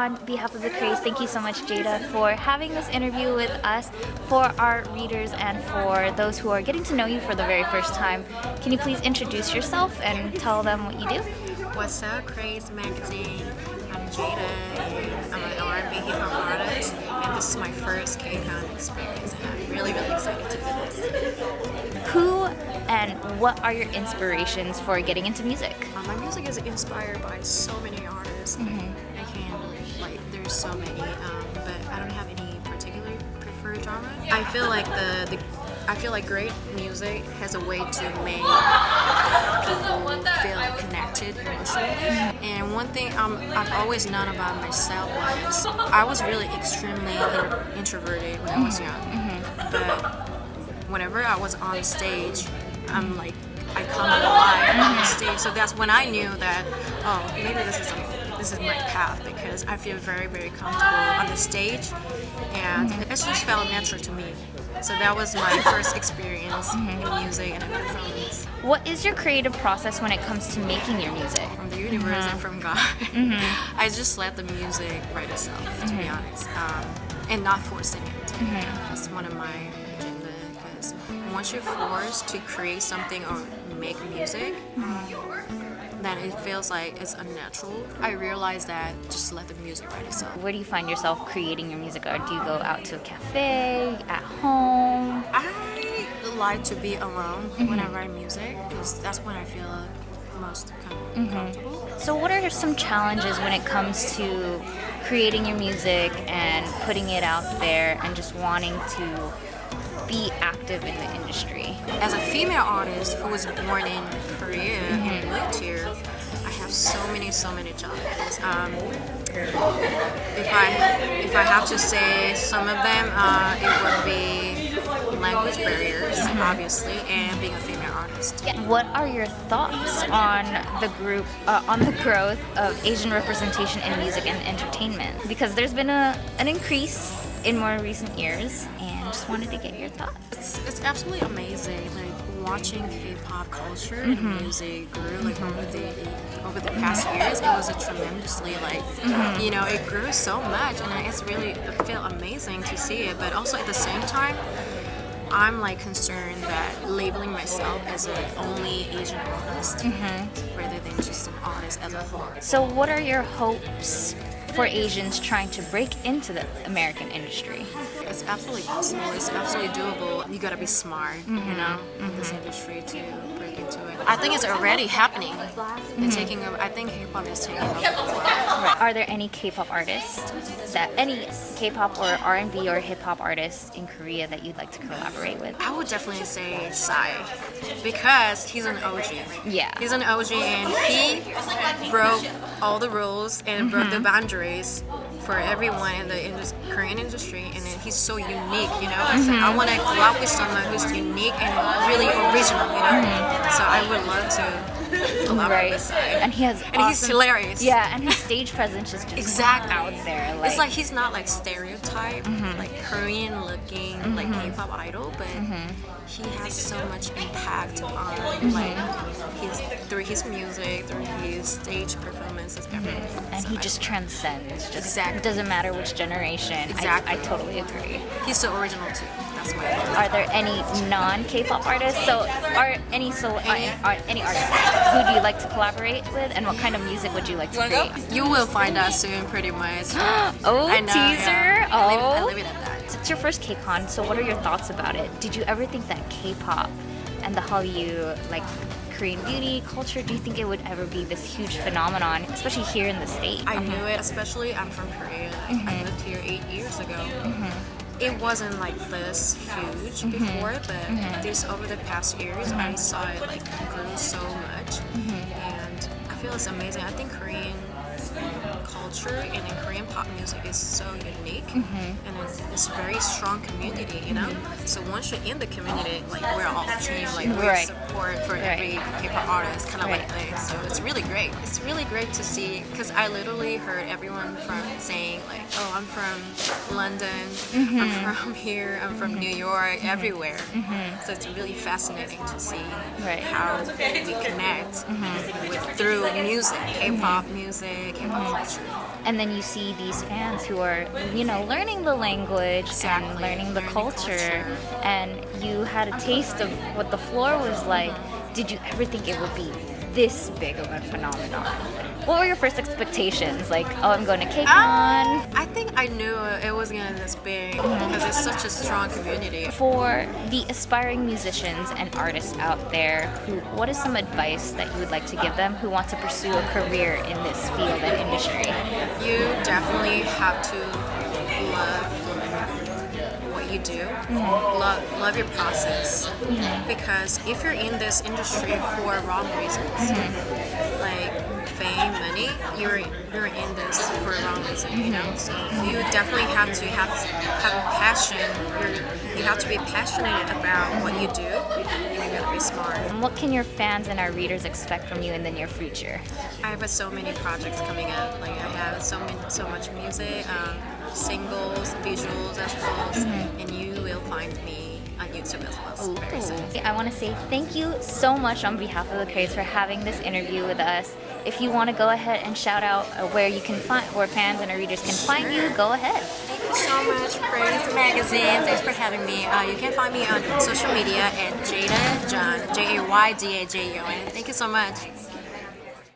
on behalf of the Craze, thank you so much, Jada, for having this interview with us, for our readers, and for those who are getting to know you for the very first time. Can you please introduce yourself and tell them what you do? What's up, Craze Magazine? I'm Jada, and I'm an R&B hip-hop artist, and this is my first K-Con experience, and I'm really, really excited to do this. Who and what are your inspirations for getting into music? My music is inspired by so many artists. I can't really, there's so many, but I don't have any particular preferred genre. I feel like great music has a way to make people feel connected emotionally. And one thing I've always known about myself was I was really extremely introverted when I was young. But whenever I was on stage, I come alive on the stage. So that's when I knew that, oh, maybe this is my path, because I feel very, very comfortable on the stage, and it just felt natural to me. So that was my first experience in music and in performance. What is your creative process when it comes to making your music? From the universe and from God. I just let the music write itself, to be honest, and not forcing it. That's one of my agenda, because once you're forced to create something or make music, then it feels like it's unnatural. I realized that just let the music write itself. Where do you find yourself creating your music? Or do you go out to a cafe, at home? I like to be alone when I write music, because that's when I feel most comfortable. So what are some challenges when it comes to creating your music and putting it out there and just wanting to be active in the industry? As a female artist who was born in Korea and lived here, I have so many challenges. If I have to say some of them, it would be language barriers, obviously, and being a female artist. What are your thoughts on the growth of Asian representation in music and entertainment? Because there's been an increase in more recent years, and just wanted to get your thoughts. It's absolutely amazing, watching K-pop culture and music grew over the past years. It was a tremendously it grew so much, and it felt amazing to see it. But also at the same time, I'm concerned that labeling myself as an only Asian artist rather than just an artist as a whole. So what are your hopes for Asians trying to break into the American industry? It's absolutely possible. It's absolutely doable. You gotta be smart, in this industry to break into it. I think it's already happening. I think K-pop is taking over the world. Right. Are there any K-pop artists any K-pop or R&B or hip-hop artists in Korea that you'd like to collaborate with? I would definitely say Psy, because he's an OG. Yeah. He's an OG, and he broke all the rules and broke the boundaries for everyone in the Korean industry, and he's so unique, So I want to collab with someone who's unique and really original, So I would love to collaborate with Psy. And he's hilarious. Yeah, and his stage presence is just out there. It's he's not stereotype, Korean looking K-pop idol, but he has so much impact on through his music, through his stage performances, everything. And he just transcends. Exactly. It doesn't matter which generation. Exactly. I totally agree. He's so original too. That's why. Are there any non-K-pop artists? So, any artists who do you like to collaborate with, and what kind of music would you like to create? You will find out soon, pretty much. Oh, I know, teaser! Yeah. I leave it at that. It's your first K-Con, so what are your thoughts about it? Did you ever think that K-pop and the Hallyu, Korean beauty culture, do you think it would ever be this huge phenomenon, especially here in the States? I knew it, especially I'm from Korea. I lived here 8 years ago. It wasn't this huge before, but this over the past years, I saw it grew so much, and I feel it's amazing. I think Korean culture and in Korean pop music is so unique, and it's a very strong community, So once you're in the community, we're all a team, we support for every K-pop artist, kind of like this. So it's really great. It's really great to see, because I literally heard everyone from saying oh, I'm from London, I'm from here, I'm from New York, everywhere. So it's really fascinating to see how we connect through music, K-pop music, K-pop culture. And then you see these fans who are, you know, learning the language and Exactly. learning the Learning culture. And you had a taste of what the floor was like. Did you ever think it would be this big of a phenomenon? What were your first expectations? Like, oh, I'm going to KCON. I think I knew it was gonna be this big because it's such a strong community. For the aspiring musicians and artists out there, what is some advice that you would like to give them who want to pursue a career in this field and industry? You definitely have to love what you do. Love your process. Because if you're in this industry for wrong reasons, like fame, money, you're in this for a wrong reason, you know. So you definitely have to have a passion. You have to be passionate about what you do. And you gotta be smart. What can your fans and our readers expect from you in the near future? I have so many projects coming up. Like I have so much music, singles, visuals as well, and you will find me on YouTube as well. Very soon. I want to say thank you so much on behalf of the Craze for having this interview with us. If you want to go ahead and shout out where you can find, where fans and our readers can find you, go ahead. Thank you so much, Praise Magazine. Thanks for having me. You can find me on social media at JAYDA John, JAYDAJUN. Thank you so much.